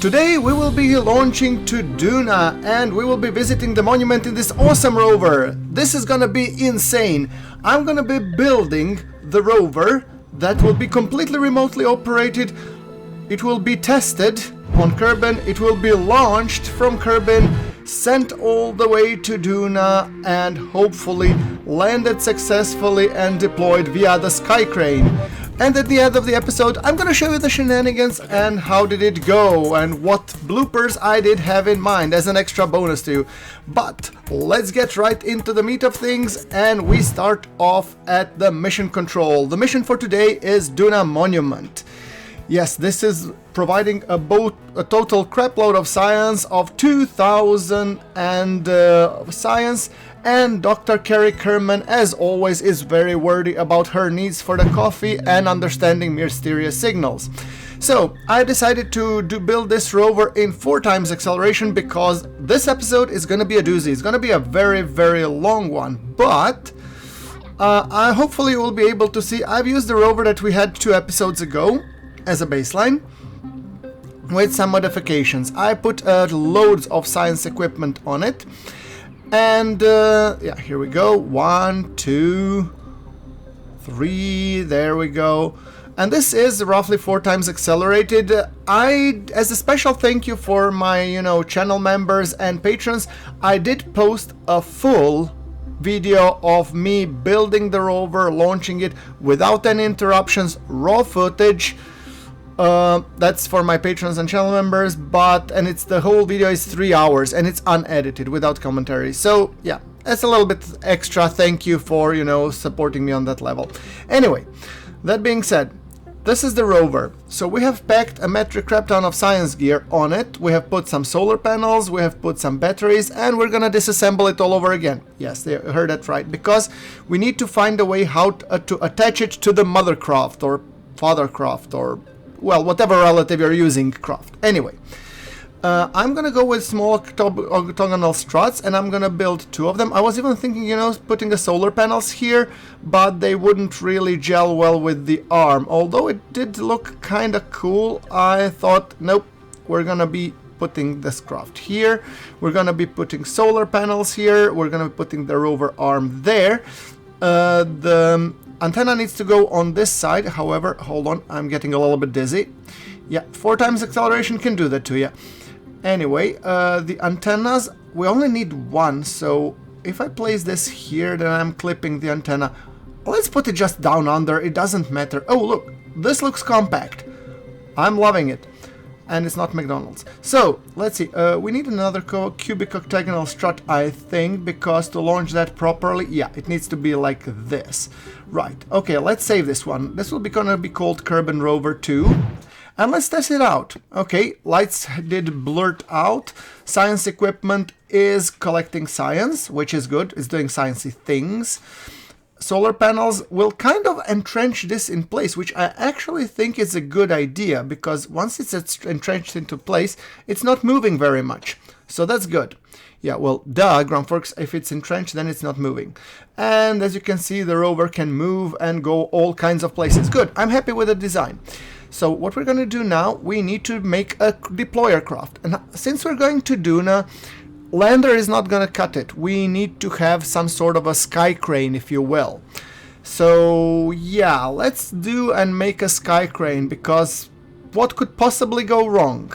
Today we will be launching to Duna and we will be visiting the monument in this awesome rover. This is gonna be insane. I'm gonna be building the rover that will be completely remotely operated. It will be tested on Kerbin, it will be launched from Kerbin, sent all the way to Duna and hopefully landed successfully and deployed via the skycrane. And at the end of the episode, I'm gonna show you the shenanigans and how did it go and what bloopers I did have in mind as an extra bonus to you. But let's get right into the meat of things and we start off at the mission control. The mission for today is Duna Monument. Yes, this is providing a total crapload of science of 2000 and science, and Dr. Carrie Kerman, as always, is very wordy about her needs for the coffee and understanding mysterious signals. So I decided to build this rover in 4 times acceleration because this episode is going to be a doozy. It's going to be a very, very long one, but I hopefully will be able to see. I've used the rover that we had 2 episodes ago as a baseline with some modifications. I put loads of science equipment on it, and yeah, here we go. 1, 2, 3, there we go. And this is roughly 4 times accelerated. As a special thank you for my channel members and patrons, I did post a full video of me building the rover, launching it without any interruptions, raw footage. That's for my patrons and channel members, and the whole video is 3 hours and it's unedited without commentary. So yeah, that's a little bit extra thank you for supporting me on that level. Anyway, that being said, this is the rover. So we have packed a metric crap ton of science gear on it. We have put some solar panels, we have put some batteries, and we're gonna disassemble it all over again. Yes, they heard that right, because we need to find a way how to attach it to the mothercraft or fathercraft or, well, whatever relative you're using craft. Anyway, I'm gonna go with small octagonal struts and I'm gonna build 2 of them. I was even thinking, putting the solar panels here, but they wouldn't really gel well with the arm. Although it did look kinda cool, I thought, nope, we're gonna be putting this craft here. We're gonna be putting solar panels here. We're gonna be putting the rover arm there. The antenna needs to go on this side. However, hold on, I'm getting a little bit dizzy. Yeah, 4 times acceleration can do that to you. Anyway, the antennas, we only need 1, so if I place this here, then I'm clipping the antenna. Let's put it just down under, it doesn't matter. Oh look, this looks compact. I'm loving it. And it's not McDonald's. So, let's see, we need another cubic octagonal strut, I think, because to launch that properly, yeah, it needs to be like this. Right, okay, let's save this one. This will gonna be called Kerbin Rover 2. And let's test it out. Okay, lights did blurt out. Science equipment is collecting science, which is good. It's doing sciencey things. Solar panels will kind of entrench this in place, which I actually think is a good idea, because once it's entrenched into place, it's not moving very much. So that's good. Yeah, well, duh, Grumpworks, if it's entrenched, then it's not moving. And as you can see, the rover can move and go all kinds of places. Good, I'm happy with the design. So what we're going to do now, we need to make a deployer craft. And since we're going to Duna, lander is not going to cut it. We need to have some sort of a skycrane, if you will. So yeah, let's do and make a skycrane, because what could possibly go wrong?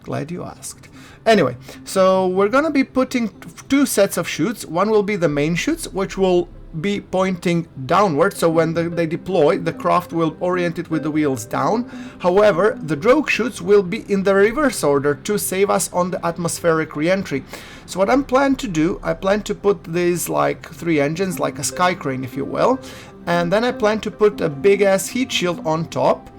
Glad you asked. Anyway, so we're going to be putting 2 sets of chutes. One will be the main chutes, which will be pointing downward, so when they deploy, the craft will orient it with the wheels down. However, the drogue chutes will be in the reverse order to save us on the atmospheric re-entry. So what I'm planning to do, I plan to put these like 3 engines, like a skycrane if you will, and then I plan to put a big ass heat shield on top,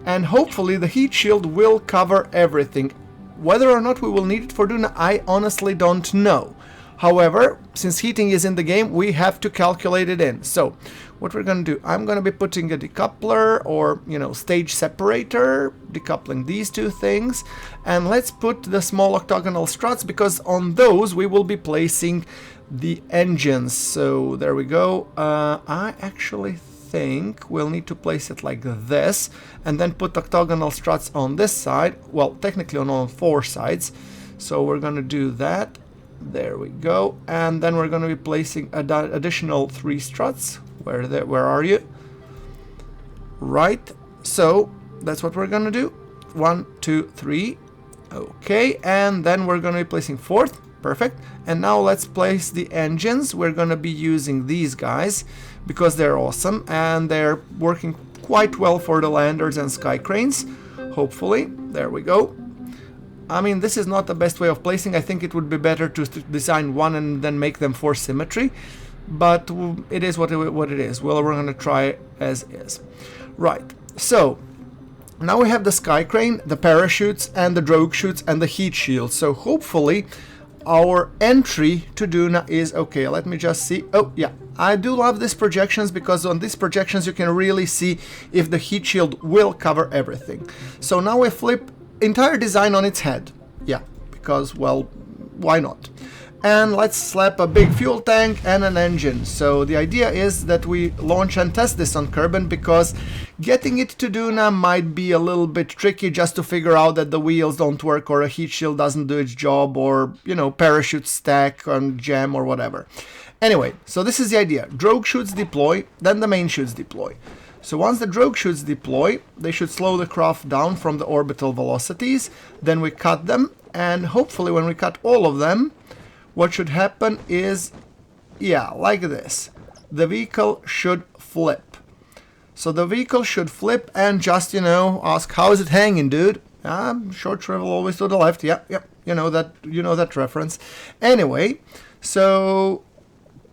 and hopefully the heat shield will cover everything. Whether or not we will need it for Duna, I honestly don't know. However, since heating is in the game, we have to calculate it in. So, what we're going to do, I'm going to be putting a decoupler or, stage separator, decoupling these 2 things. And let's put the small octagonal struts, because on those we will be placing the engines. So, there we go. I actually think we'll need to place it like this, and then put octagonal struts on this side. Well, technically on all 4 sides. So we're gonna do that. There we go. And then we're gonna be placing additional 3 struts. Where are you? Right. So that's what we're gonna do. 1, 2, 3. Okay, and then we're gonna be placing 4th. Perfect. And now let's place the engines. We're gonna be using these guys because they're awesome and they're working quite well for the landers and sky cranes. Hopefully. There we go. I mean, this is not the best way of placing. I think it would be better to design one and then make them for symmetry. But it is what it is. Well, we're gonna try as is. Right. So now we have the sky crane, the parachutes, and the drogue chutes, and the heat shield. So hopefully our entry to Duna is okay. Let me just see. Oh, yeah. I do love these projections because on these projections you can really see if the heat shield will cover everything. So now we flip entire design on its head. Yeah, because, well, why not? And let's slap a big fuel tank and an engine. So the idea is that we launch and test this on Kerbin because getting it to Duna might be a little bit tricky just to figure out that the wheels don't work or a heat shield doesn't do its job or, you know, parachute stack on jam or whatever. Anyway, so this is the idea. Drogue chutes deploy, then the main chutes deploy. So once the drogue chutes deploy, they should slow the craft down from the orbital velocities. Then we cut them, and hopefully when we cut all of them, what should happen is, yeah, like this. The vehicle should flip. So the vehicle should flip and just, you know, ask, how is it hanging, dude? Short travel always to the left. Yeah, you know that reference. Anyway, so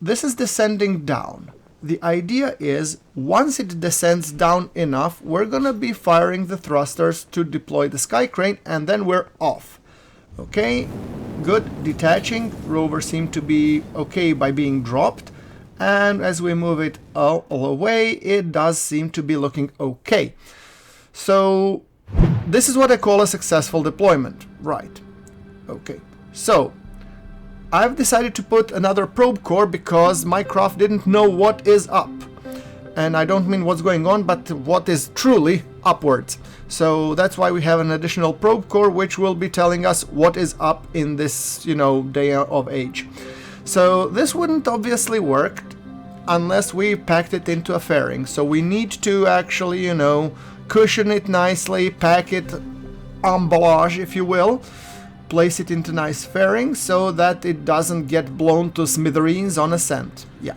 this is descending down. The idea is, once it descends down enough, we're gonna be firing the thrusters to deploy the sky crane, and then we're off. Okay, good. Detaching. Rover seemed to be okay by being dropped. And as we move it all away, it does seem to be looking okay. So this is what I call a successful deployment. Right. Okay. So I've decided to put another probe core because my craft didn't know what is up. And I don't mean what's going on, but what is truly upwards. So that's why we have an additional probe core, which will be telling us what is up in this, you know, day of age. So this wouldn't obviously work unless we packed it into a fairing. So we need to actually, you know, cushion it nicely, pack it, emballage, if you will, place it into nice fairing so that it doesn't get blown to smithereens on ascent. Yeah.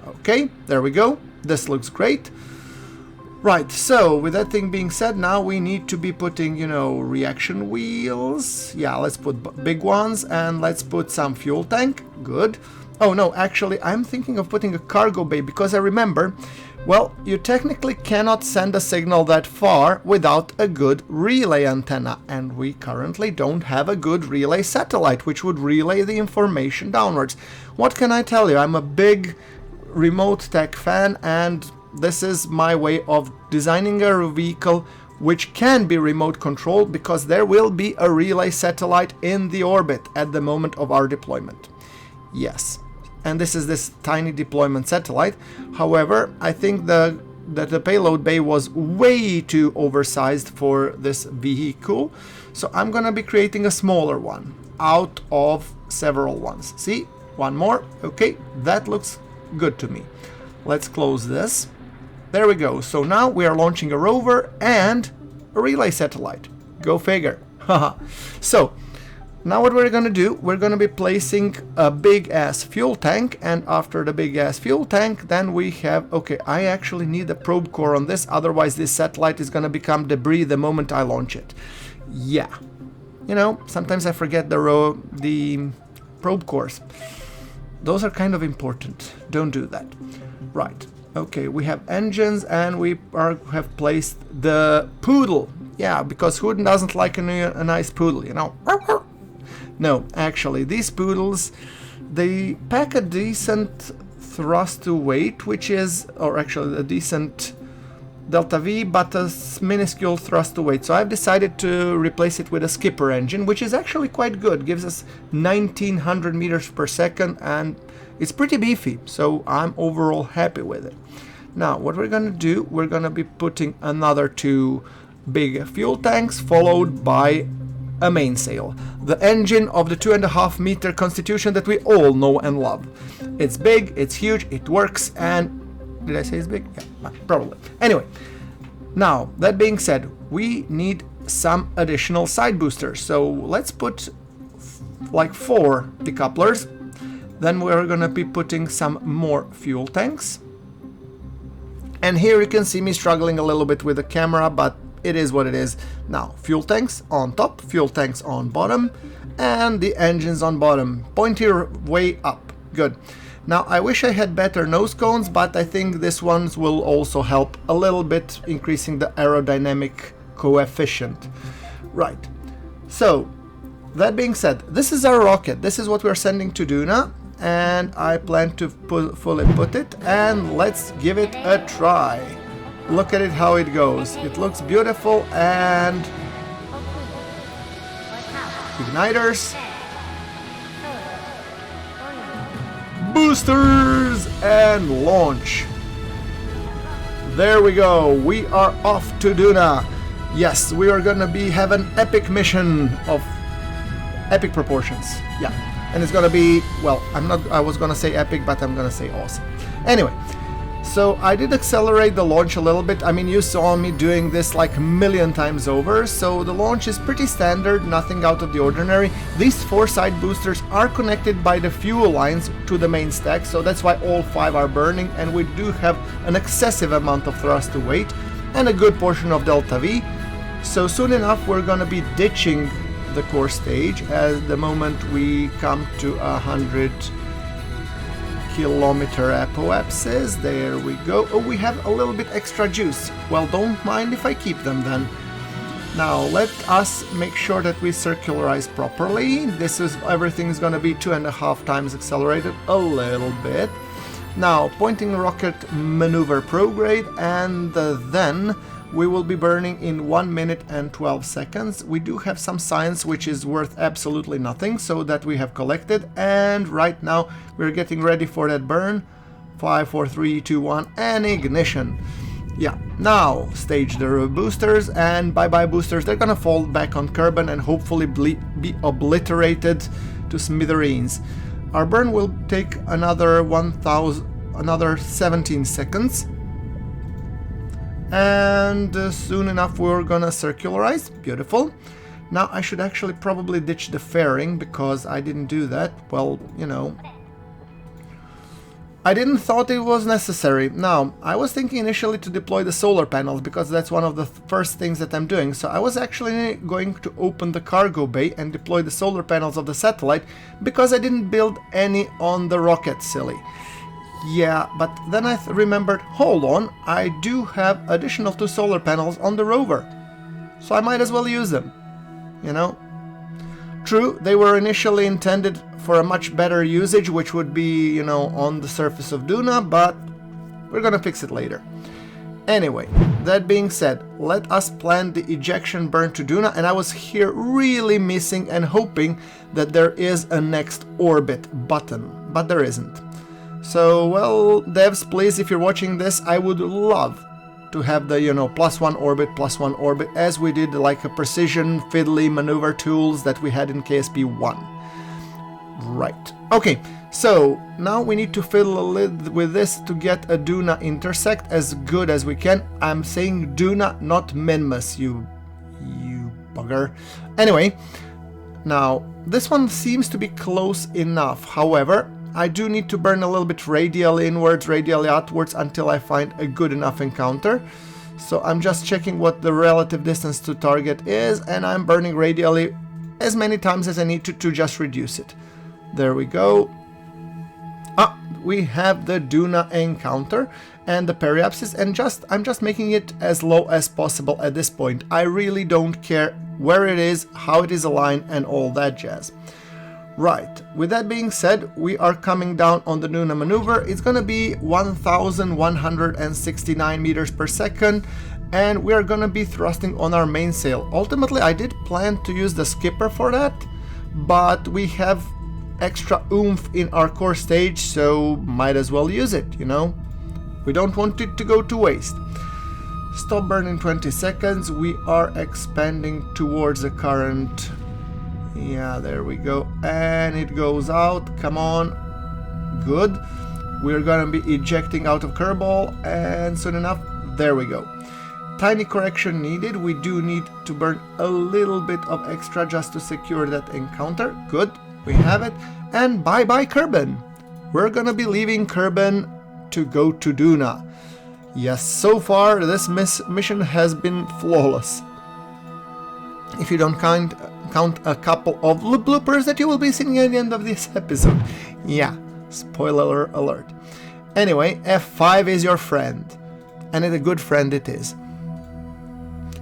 Okay, there we go. This looks great. Right, so with that thing being said, now we need to be putting, you know, reaction wheels. Yeah, let's put big ones, and let's put some fuel tank. Good. Oh no, actually, I'm thinking of putting a cargo bay because I remember, well, you technically cannot send a signal that far without a good relay antenna, and we currently don't have a good relay satellite, which would relay the information downwards. What can I tell you? I'm a big remote tech fan, and this is my way of designing a vehicle which can be remote controlled because there will be a relay satellite in the orbit at the moment of our deployment. Yes, and this is this tiny deployment satellite. However, I think that the payload bay was way too oversized for this vehicle, so I'm gonna be creating a smaller one out of several ones. See, one more. Okay, that looks good to me. Let's close this. There we go. So now we are launching a rover and a relay satellite. Go figure. So now what we're gonna do, we're gonna be placing a big ass fuel tank, and after the big ass fuel tank, then we have, okay, I actually need a probe core on this, otherwise this satellite is gonna become debris the moment I launch it. Yeah. You know, sometimes I forget the probe cores. Those are kind of important. Don't do that. Right. Okay, we have engines, and we have placed the poodle. Yeah, because who doesn't like a nice poodle, you know? No, actually, these poodles, they pack a decent thrust to weight, which is, or actually a decent delta V, but a minuscule thrust to weight. So I've decided to replace it with a skipper engine, which is actually quite good. Gives us 1900 meters per second, and it's pretty beefy, so I'm overall happy with it. Now, what we're gonna do, we're gonna be putting another 2 big fuel tanks, followed by a mainsail. The engine of the 2.5 meter Constitution that we all know and love. It's big, it's huge, it works, and... Did I say it's big? Yeah, probably. Anyway, now, that being said, we need some additional side boosters. So let's put like 4 decouplers. Then we're gonna be putting some more fuel tanks. And here you can see me struggling a little bit with the camera, but it is what it is. Now, fuel tanks on top, fuel tanks on bottom, and the engines on bottom. Pointy way up. Good. Now, I wish I had better nose cones, but I think this ones will also help a little bit, increasing the aerodynamic coefficient. Right. So, that being said, this is our rocket. This is what we're sending to Duna, and I plan to fully put it, and let's give it a try. Look at it, how it goes. It looks beautiful, and igniters, boosters, and launch. There we go. We are off to Duna. Yes, we are gonna have an epic mission of epic proportions. Yeah. And it's gonna be, well, I was gonna say epic, but I'm gonna say awesome. Anyway, so I did accelerate the launch a little bit. I mean, you saw me doing this like a million times over, so the launch is pretty standard, nothing out of the ordinary. These 4 side boosters are connected by the fuel lines to the main stack, so that's why all 5 are burning, and we do have an excessive amount of thrust to weight and a good portion of delta V. So soon enough we're gonna be ditching the core stage at the moment we come to 100 kilometer apoapsis. There we go. Oh, we have a little bit extra juice. Well, don't mind if I keep them then. Now let us make sure that we circularize properly. Everything is gonna be 2.5 times accelerated, a little bit. Now, pointing rocket maneuver prograde, and then we will be burning in 1 minute and 12 seconds. We do have some science which is worth absolutely nothing, so that we have collected, and right now we're getting ready for that burn. 5, 4, 3, 2, 1, and ignition. Yeah, now stage the boosters, and bye-bye boosters. They're gonna fall back on carbon and hopefully be obliterated to smithereens. Our burn will take another 17 seconds. And soon enough we're gonna circularize. Beautiful. Now I should actually probably ditch the fairing because I didn't do that. Well, you know, I didn't thought it was necessary. Now, I was thinking initially to deploy the solar panels because that's one of the first things that I'm doing. So I was actually going to open the cargo bay and deploy the solar panels of the satellite because I didn't build any on the rocket, silly. Yeah, but then I remembered, hold on, I do have additional 2 solar panels on the rover. So I might as well use them, you know? True, they were initially intended for a much better usage, which would be, you know, on the surface of Duna, but we're gonna fix it later. Anyway, that being said, let us plan the ejection burn to Duna, and I was here really missing and hoping that there is a next orbit button, but there isn't. So, well, devs, please, if you're watching this, I would love to have the, you know, +1 orbit, as we did like a precision fiddly maneuver tools that we had in KSP 1. Right. Okay, so now we need to fiddle a little with this to get a Duna intersect as good as we can. I'm saying Duna, not Minmus, you bugger. Anyway, now this one seems to be close enough. However, I do need to burn a little bit radially inwards, radially outwards until I find a good enough encounter. So I'm just checking what the relative distance to target is, and I'm burning radially as many times as I need to just reduce it. There we go. Ah, we have the Duna encounter and the periapsis, and I'm just making it as low as possible at this point. I really don't care where it is, how it is aligned, and all that jazz. Right, with that being said, we are coming down on the Duna maneuver. It's gonna be 1169 meters per second, and we are gonna be thrusting on our mainsail. Ultimately, I did plan to use the skipper for that, but we have extra oomph in our core stage, so might as well use it, you know? We don't want it to go to waste. Stop burn in 20 seconds. We are expanding towards the current. Yeah, there we go. And it goes out. Come on. Good. We're gonna be ejecting out of Kerbal, and soon enough, there we go. Tiny correction needed. We do need to burn a little bit of extra just to secure that encounter. Good. We have it. And bye-bye Kerbin. We're gonna be leaving Kerbin to go to Duna. Yes, so far this mission has been flawless. If you don't count a couple of bloopers that you will be seeing at the end of this episode. Yeah, spoiler alert. Anyway, F5 is your friend. And a good friend it is.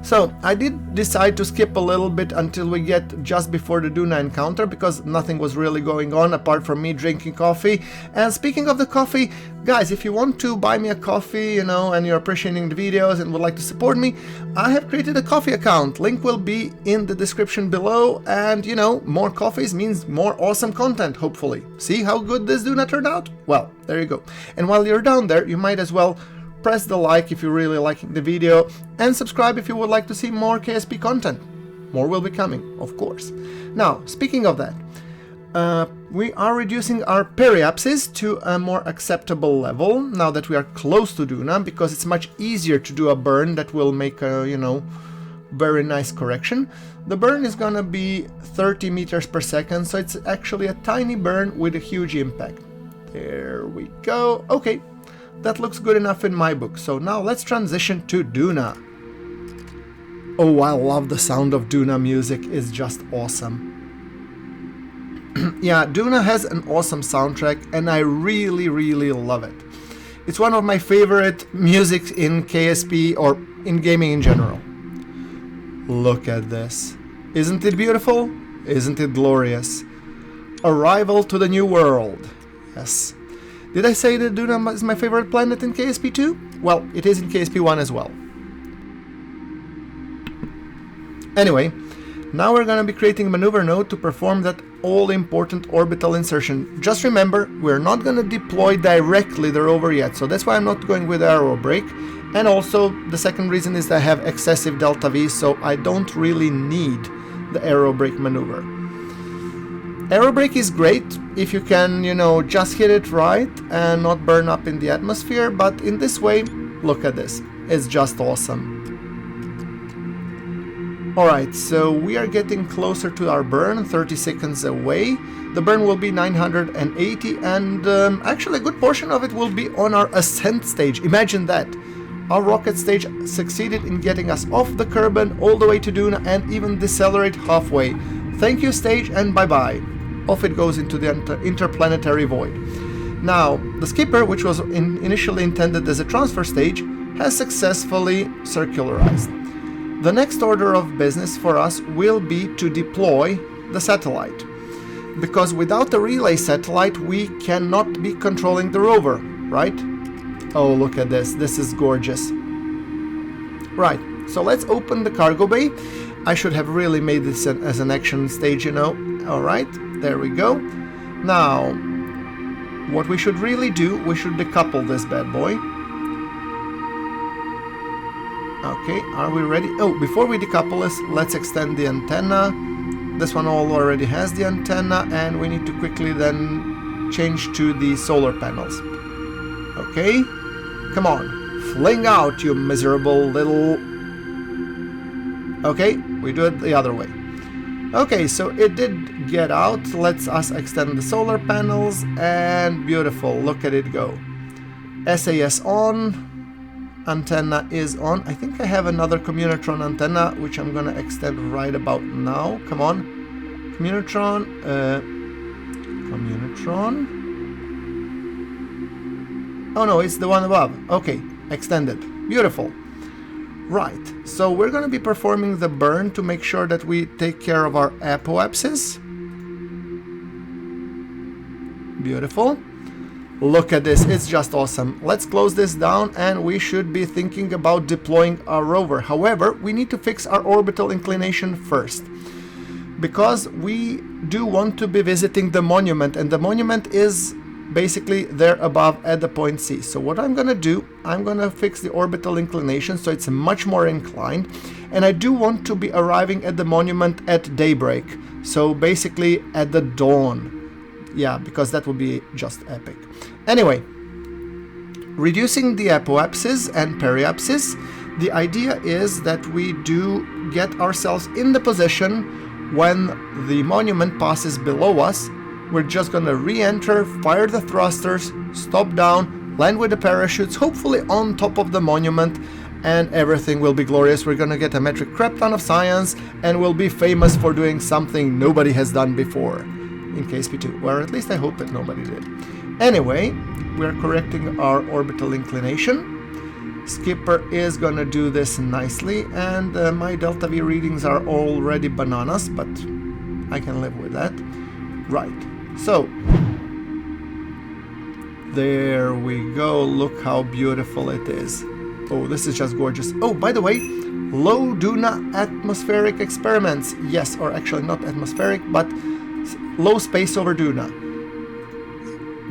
So, I did decide to skip a little bit until we get just before the Duna encounter, because nothing was really going on apart from me drinking coffee. And speaking of the coffee, guys, if you want to buy me a coffee, you know, and you're appreciating the videos and would like to support me, I have created a coffee account. Link will be in the description below, and, you know, more coffees means more awesome content, hopefully. See how good this Duna turned out? Well, there you go. And while you're down there, you might as well press the like if you're really liking the video, and subscribe if you would like to see more KSP content. More will be coming, of course. Now, speaking of that, we are reducing our periapses to a more acceptable level now that we are close to Duna, because it's much easier to do a burn that will make a, you know, very nice correction. The burn is gonna be 30 meters per second, so it's actually a tiny burn with a huge impact. There we go. Okay. That looks good enough in my book. So now let's transition to Duna. Oh, I love the sound of Duna music. It's just awesome. Yeah, Duna has an awesome soundtrack and I really love it. It's one of my favorite music in KSP or in gaming in general. Look at this. Isn't it beautiful? Isn't it glorious? Arrival to the new world. Yes. Did I say that Duna is my favorite planet in KSP 2? Well, it is in KSP 1 as well. Anyway, now we're gonna be creating a maneuver node to perform that all-important orbital insertion. Just remember, we're not gonna deploy directly the rover yet, so that's why I'm not going with aero brake. And also, the second reason is that I have excessive delta V, so I don't really need the aero brake maneuver. Aero brake is great if you can, you know, just hit it right and not burn up in the atmosphere, but in this way, look at this. It's just awesome. Alright, so we are getting closer to our burn, 30 seconds away. The burn will be 980, and actually a good portion of it will be on our ascent stage. Imagine that. Our rocket stage succeeded in getting us off the Kerbin all the way to Duna and even decelerate halfway. Thank you, stage, and bye-bye. Off it goes into the interplanetary void. Now, the skipper, which was initially intended as a transfer stage, has successfully circularized. The next order of business for us will be to deploy the satellite. Because without the relay satellite, we cannot be controlling the rover, right? Oh, look at this. This is gorgeous. Right, so let's open the cargo bay. I should have really made this as an action stage, you know. Alright, there we go. Now, what we should really do, we should decouple this bad boy. Okay, are we ready? Oh, before we decouple this, let's extend the antenna. This one already has the antenna, and we need to quickly then change to the solar panels. Okay, come on, fling out, you miserable little... Okay, we do it the other way. Okay, so it did get out. Let's us extend the solar panels, and beautiful, look at it go. SAS on. Antenna is on. I think I have another Communitron antenna, which I'm gonna extend right about now. Come on. Communitron. Communitron. Oh no, it's the one above. Okay, extended. Beautiful. Right, so we're gonna be performing the burn to make sure that we take care of our apoapsis. Beautiful. Look at this, it's just awesome. Let's close this down and we should be thinking about deploying our rover. However, we need to fix our orbital inclination first, because we do want to be visiting the monument, and the monument is basically there above at the point C. So what I'm gonna do, I'm gonna fix the orbital inclination so it's much more inclined, and I do want to be arriving at the monument at daybreak, so basically at the dawn. Yeah, because that would be just epic. Anyway, reducing the apoapsis and periapsis, the idea is that we do get ourselves in the position when the monument passes below us. We're just gonna re-enter, fire the thrusters, stop down, land with the parachutes, hopefully on top of the monument, and everything will be glorious. We're gonna get a metric crap ton of science, and we'll be famous for doing something nobody has done before in KSP2, or at least I hope that nobody did. Anyway, we're correcting our orbital inclination. Skipper is gonna do this nicely, and my delta V readings are already bananas, but I can live with that. Right, so there we go. Look how beautiful it is. Oh, this is just gorgeous. Oh, by the way, low Duna atmospheric experiments. Yes, or actually not atmospheric, but low space over Duna.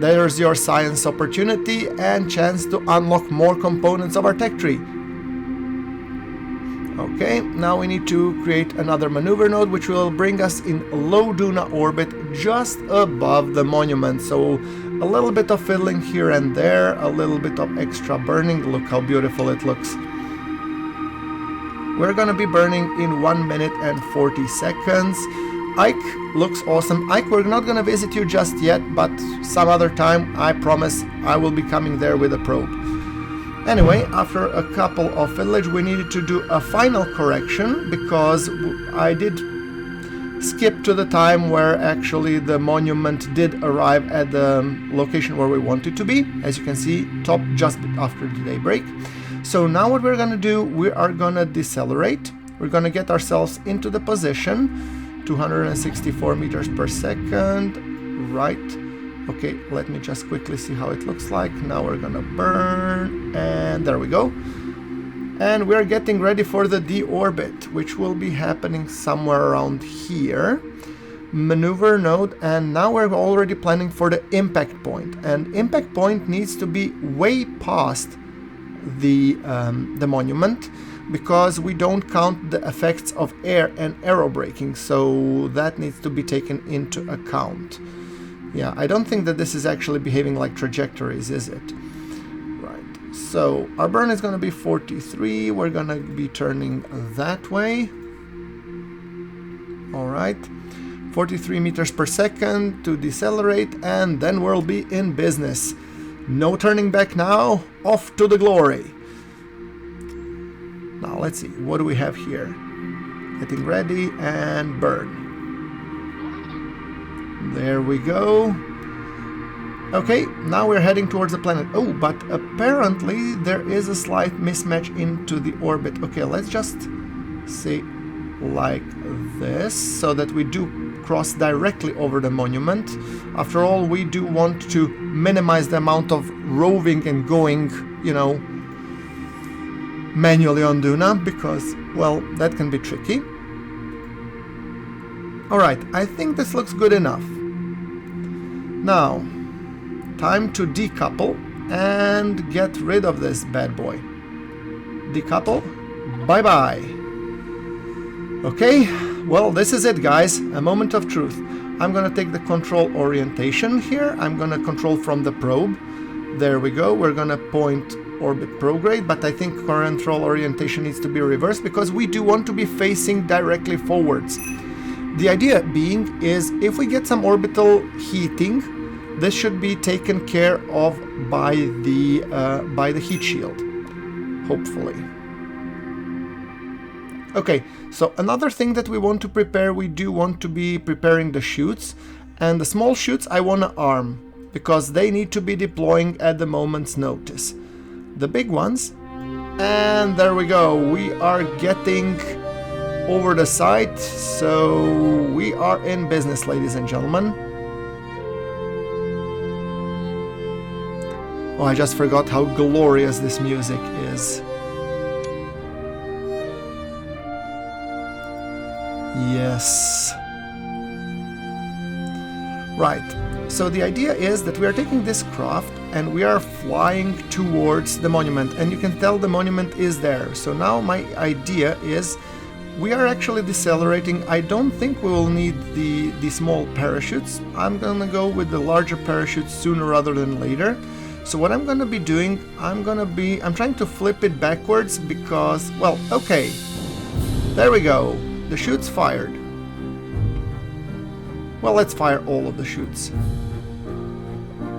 There's your science opportunity and chance to unlock more components of our tech tree. Okay, now we need to create another maneuver node which will bring us in low Duna orbit just above the monument. So a little bit of fiddling here and there, a little bit of extra burning. Look how beautiful it looks. We're gonna be burning in 1 minute and 40 seconds. Ike looks awesome. Ike, we're not gonna visit you just yet, but some other time, I promise I will be coming there with a probe. Anyway, after a couple of fiddlage, we needed to do a final correction because I did skip to the time where actually the monument did arrive at the location where we want it to be. As you can see, top just after the daybreak. So now what we're gonna do, we are gonna decelerate. We're gonna get ourselves into the position, 264 meters per second, right. Okay, let me just quickly see how it looks like. Now we're gonna burn, and there we go. And we're getting ready for the deorbit, which will be happening somewhere around here. Maneuver node, and now we're already planning for the impact point. And impact point needs to be way past the monument, because we don't count the effects of air and aerobraking, so that needs to be taken into account. Yeah, I don't think that this is actually behaving like trajectories, is it? Right, so our burn is going to be 43, we're going to be turning that way. Alright, 43 meters per second to decelerate, and then we'll be in business. No turning back now, off to the glory. Now let's see, what do we have here? Getting ready and burn. There we go. Okay, now we're heading towards the planet. Oh, but apparently there is a slight mismatch into the orbit. Okay, let's just say like this, so that we do cross directly over the monument. After all, we do want to minimize the amount of roving and going, you know, manually on Duna, because, well, that can be tricky. Alright, I think this looks good enough. Now, time to decouple and get rid of this bad boy. Decouple, bye-bye. Okay, well, this is it, guys. A moment of truth. I'm gonna take the control orientation here. I'm gonna control from the probe. There we go. We're gonna point orbit prograde, but I think control orientation needs to be reversed because we do want to be facing directly forwards. The idea being is if we get some orbital heating, this should be taken care of by the heat shield, hopefully. Okay, so another thing that we want to prepare, we do want to be preparing the chutes, and the small chutes I want to arm because they need to be deploying at the moment's notice. The big ones, and there we go, we are getting over the site, so we are in business, ladies and gentlemen. Oh, I just forgot how glorious this music is. Yes. Right, So the idea is that we are taking this craft and we are flying towards the monument, and you can tell the monument is there. So now my idea is we are actually decelerating. I don't think we will need the small parachutes. I'm gonna go with the larger parachutes sooner rather than later. So what I'm gonna be doing, I'm trying to flip it backwards because, well, okay, there we go. The chute's fired. Well, let's fire all of the chutes.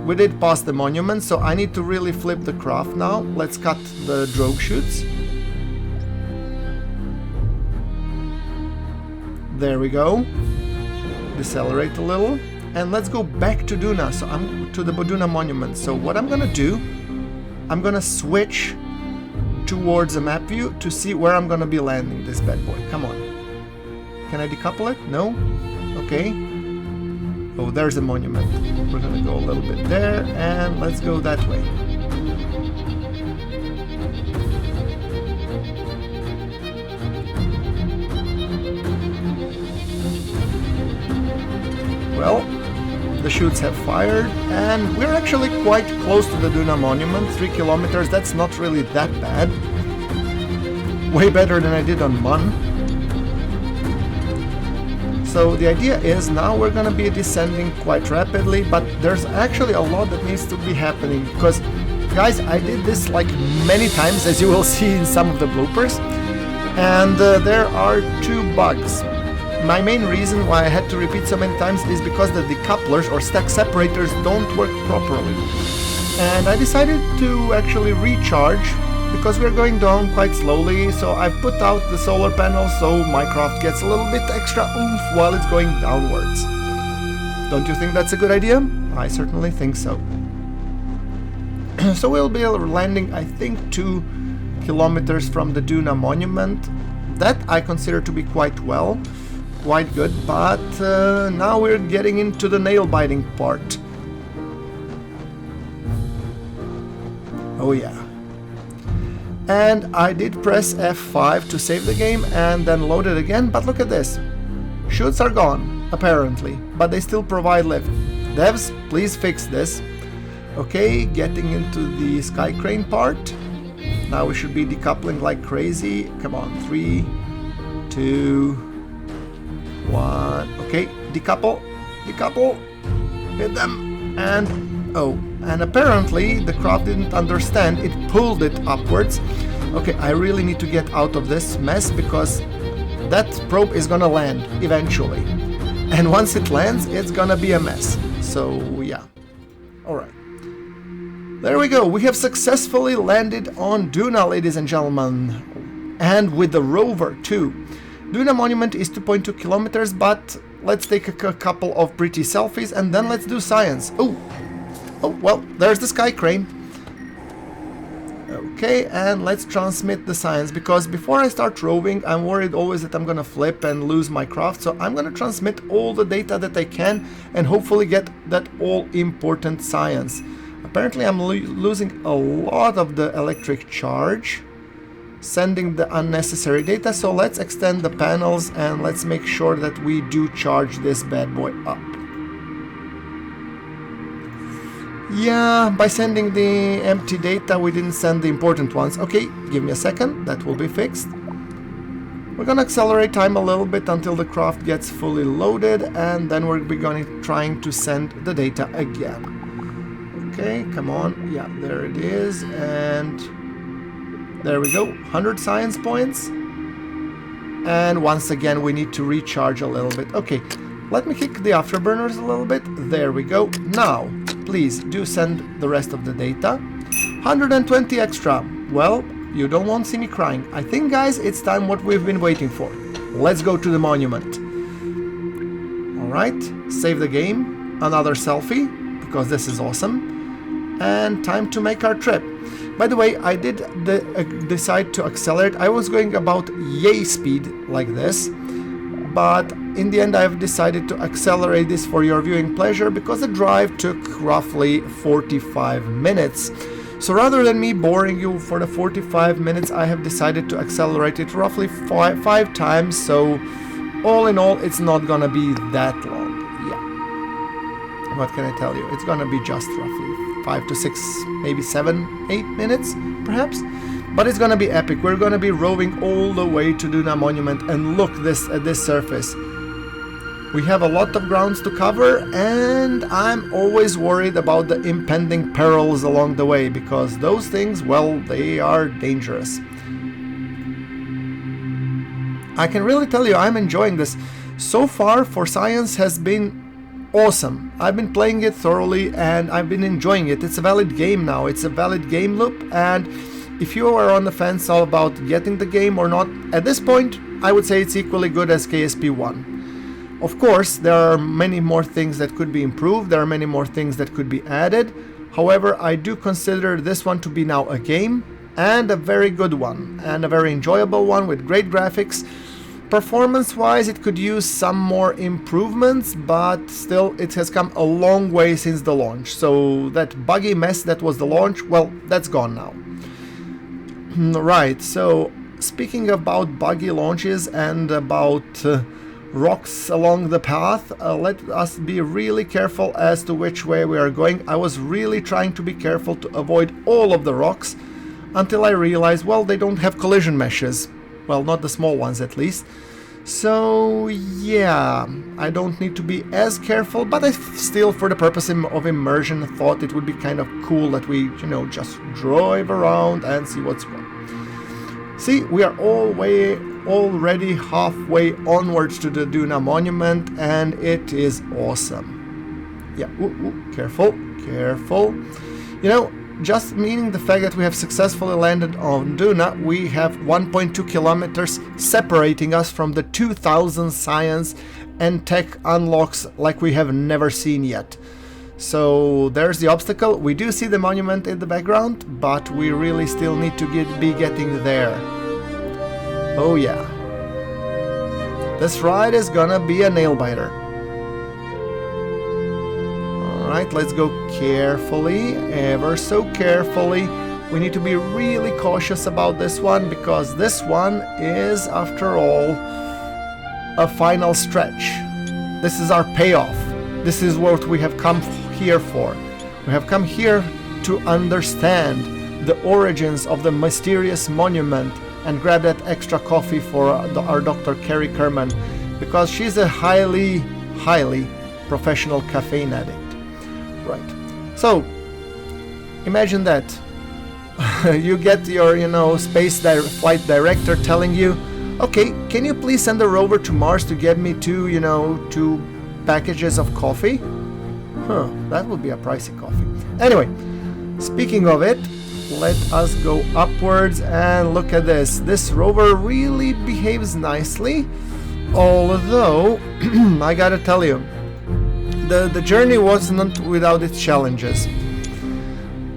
We did pass the monument, so I need to really flip the craft now. Let's cut the drogue chutes. There we go. Decelerate a little. And let's go back to Duna. So I'm to the Duna Monument. So what I'm gonna do, I'm gonna switch towards a map view to see where I'm gonna be landing this bad boy. Come on. Can I decouple it? No? Okay. Oh, there's the monument. We're gonna go a little bit there, and let's go that way. Well, the chutes have fired, and we're actually quite close to the Duna Monument. 3 kilometers, that's not really that bad. Way better than I did on Mun. So the idea is now we're gonna be descending quite rapidly, but there's actually a lot that needs to be happening because, guys, I did this like many times, as you will see in some of the bloopers, and there are 2 bugs. My main reason why I had to repeat so many times is because the decouplers or stack separators don't work properly. And I decided to actually recharge because we're going down quite slowly, so I put out the solar panel so my craft gets a little bit extra oomph while it's going downwards. Don't you think that's a good idea? I certainly think so. So we'll be landing, I think, 2 kilometers from the Duna Monument. That I consider to be quite good, but now we're getting into the nail-biting part. Oh yeah. And I did press F5 to save the game and then load it again, but look at this. Chutes are gone, apparently, but they still provide lift. Devs, please fix this. Okay, getting into the skycrane part. Now we should be decoupling like crazy. Come on, 3, 2, 1. Okay, decouple, hit them, and oh, and apparently the craft didn't understand, it pulled it upwards. Okay, I really need to get out of this mess because that probe is gonna land eventually, and once it lands it's gonna be a mess. So yeah, alright, there we go. We have successfully landed on Duna, ladies and gentlemen, and with the rover too. Duna Monument is 2.2 kilometers, but let's take a couple of pretty selfies and then let's do science. Oh, well, there's the skycrane. Okay, and let's transmit the science, because before I start roving, I'm worried always that I'm gonna flip and lose my craft, so I'm gonna transmit all the data that I can and hopefully get that all-important science. Apparently I'm losing a lot of the electric charge, sending the unnecessary data, so let's extend the panels and let's make sure that we do charge this bad boy up. Yeah, by sending the empty data we didn't send the important ones. Okay, give me a second, that will be fixed. We're gonna accelerate time a little bit until the craft gets fully loaded, and then we're trying to send the data again. Okay, come on, yeah, there it is, and there we go, 100 science points. And once again we need to recharge a little bit. Okay, let me kick the afterburners a little bit. There we go. Now, please do send the rest of the data. 120 extra. Well, you don't want to see me crying. I think, guys, it's time what we've been waiting for. Let's go to the monument. Alright, save the game. Another selfie, because this is awesome. And time to make our trip. By the way, I did decide to accelerate. I was going about yay speed like this, but in the end I've decided to accelerate this for your viewing pleasure because the drive took roughly 45 minutes. So rather than me boring you for the 45 minutes, I have decided to accelerate it roughly five times, so all in all it's not gonna be that long. Yeah. what can I tell you? It's gonna be just roughly 5 to 6, maybe 7, 8 minutes, perhaps. But it's gonna be epic. We're gonna be roving all the way to Duna Monument, and look at this surface. We have a lot of grounds to cover, and I'm always worried about the impending perils along the way, because those things, well, they are dangerous. I can really tell you I'm enjoying this. So far, for science has been awesome. I've been playing it thoroughly and I've been enjoying it. It's a valid game now. It's a valid game loop, and if you are on the fence about getting the game or not, at this point, I would say it's equally good as KSP 1. Of course, there are many more things that could be improved, there are many more things that could be added. However, I do consider this one to be now a game, and a very good one, and a very enjoyable one with great graphics. Performance-wise, it could use some more improvements, but still, it has come a long way since the launch. So that buggy mess that was the launch, well, that's gone now. Right, so speaking about buggy launches and about rocks along the path, let us be really careful as to which way we are going. I was really trying to be careful to avoid all of the rocks until I realized, well, they don't have collision meshes. Well, not the small ones at least. So yeah, I don't need to be as careful, but I still, for the purpose of immersion, thought it would be kind of cool that we, you know, just drive around and see what's what. See, we are already halfway onwards to the Duna Monument, and it is awesome. Yeah, careful, careful. You know, just meaning the fact that we have successfully landed on Duna, we have 1.2 kilometers separating us from the 2000 science and tech unlocks like we have never seen yet. So there's the obstacle. We do see the monument in the background, but we really still need to be getting there. Oh yeah. This ride is gonna be a nail-biter. Alright, let's go carefully, ever so carefully. We need to be really cautious about this one, because this one is, after all, a final stretch. This is our payoff. This is what we have come here for. We have come here to understand the origins of the mysterious monument and grab that extra coffee for our Dr. Carrie Kerman, because she's a highly professional caffeine addict. Right. So, imagine that. You get your, you know, flight director telling you, okay, can you please send a rover to Mars to get me two packages of coffee? Huh, that would be a pricey coffee. Anyway, speaking of it, let us go upwards and look at this. This rover really behaves nicely, although I gotta tell you, the journey wasn't without its challenges.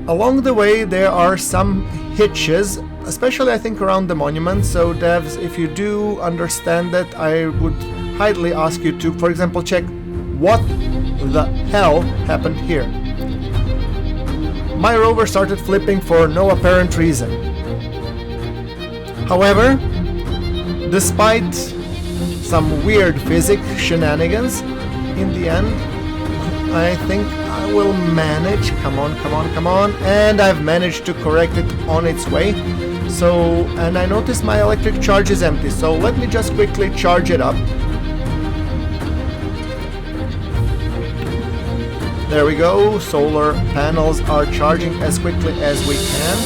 Along the way there are some hitches, especially I think around the monument, so devs, if you do understand that, I would highly ask you to, for example, check what the hell happened here. My rover started flipping for no apparent reason. However, despite some weird physics shenanigans, in the end, I think I will manage. Come on, come on, come on. And I've managed to correct it on its way. So, and I noticed my electric charge is empty, so let me just quickly charge it up. There we go, solar panels are charging as quickly as we can.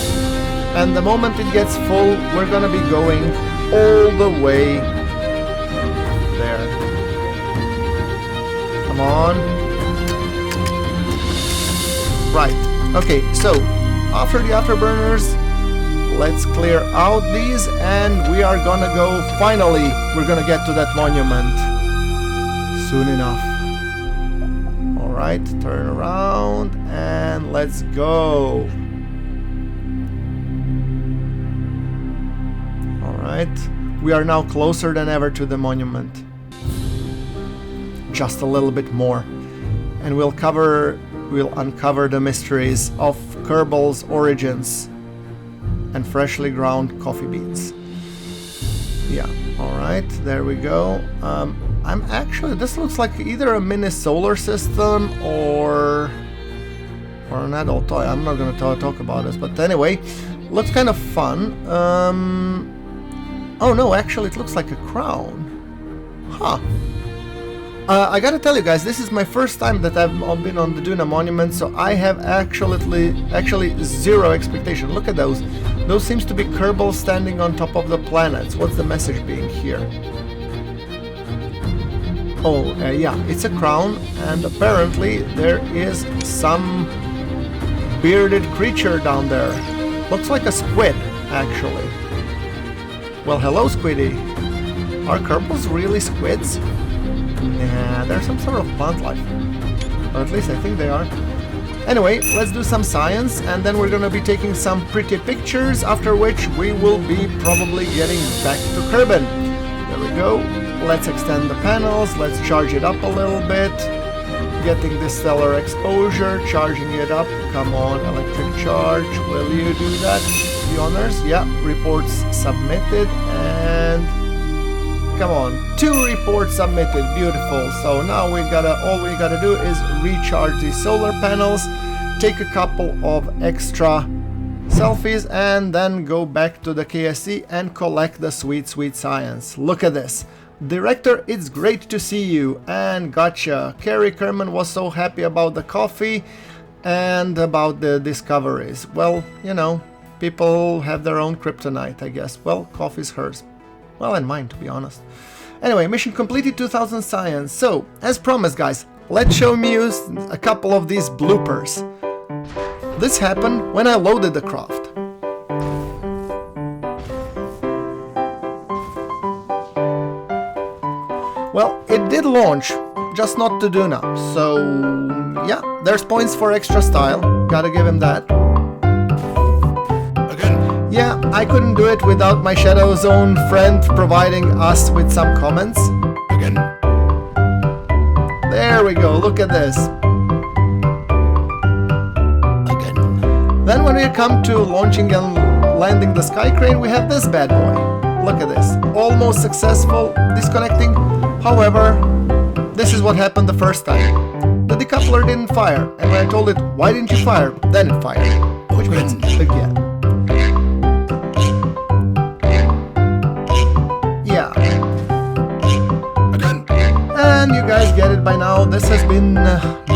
And the moment it gets full, we're gonna be going all the way there. Come on. Right, okay, so after the afterburners, let's clear out these, and we are gonna go, finally, we're gonna get to that monument soon enough. Alright, turn around and let's go. Alright, we are now closer than ever to the monument. Just a little bit more. And we'll uncover the mysteries of Kerbal's origins and freshly ground coffee beans. Yeah, alright, there we go. I'm actually, this looks like either a mini solar system or an adult toy. I'm not gonna talk about this, but anyway, looks kind of fun. Oh no, actually it looks like a crown. Huh. I gotta tell you guys, this is my first time that I've been on the Duna Monument, so I have actually zero expectation. Look at those. Those seems to be Kerbal standing on top of the planets. What's the message being here? Oh, yeah, it's a crown, and apparently there is some bearded creature down there. Looks like a squid, actually. Well, hello, Squiddy. Are Kerbals really squids? Nah, they're some sort of plant life. Or at least I think they are. Anyway, let's do some science, and then we're gonna be taking some pretty pictures, after which we will be probably getting back to Kerbin. There we go. Let's extend the panels, let's charge it up a little bit. Getting the stellar exposure, charging it up. Come on, electric charge. Will you do that? The honors? Yeah, reports submitted, and come on, 2 reports submitted. Beautiful. So now all we gotta do is recharge the solar panels, take a couple of extra selfies, and then go back to the KSC and collect the sweet science. Look at this. Director, it's great to see you, and gotcha. Carrie Kerman was so happy about the coffee and about the discoveries. Well, you know, people have their own kryptonite, I guess. Well, coffee's hers. Well, and mine, to be honest. Anyway, mission completed, 2000 science. So, as promised, guys, let's show you a couple of these bloopers. This happened when I loaded the craft. Well, it did launch, just not to Duna, so yeah, there's points for extra style, gotta give him that. Again. Yeah, I couldn't do it without my Shadow Zone friend providing us with some comments. Again. There we go, look at this. Again. Then when we come to launching and landing the skycrane, we have this bad boy. Look at this, almost successful, disconnecting. However, this is what happened the first time. The decoupler didn't fire, and when I told it, why didn't you fire? Then it fired, which means again. Yeah. And you guys get it by now, this has been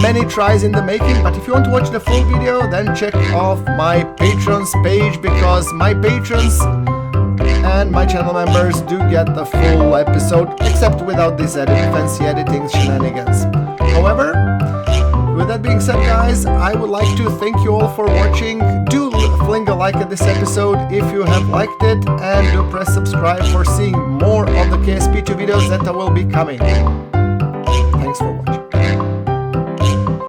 many tries in the making, but if you want to watch the full video, then check off my patrons page, because my patrons and my channel members do get the full episode, except without this fancy editing shenanigans. However, with that being said, guys, I would like to thank you all for watching. Do fling a like at this episode if you have liked it, and do press subscribe for seeing more of the KSP2 videos that will be coming.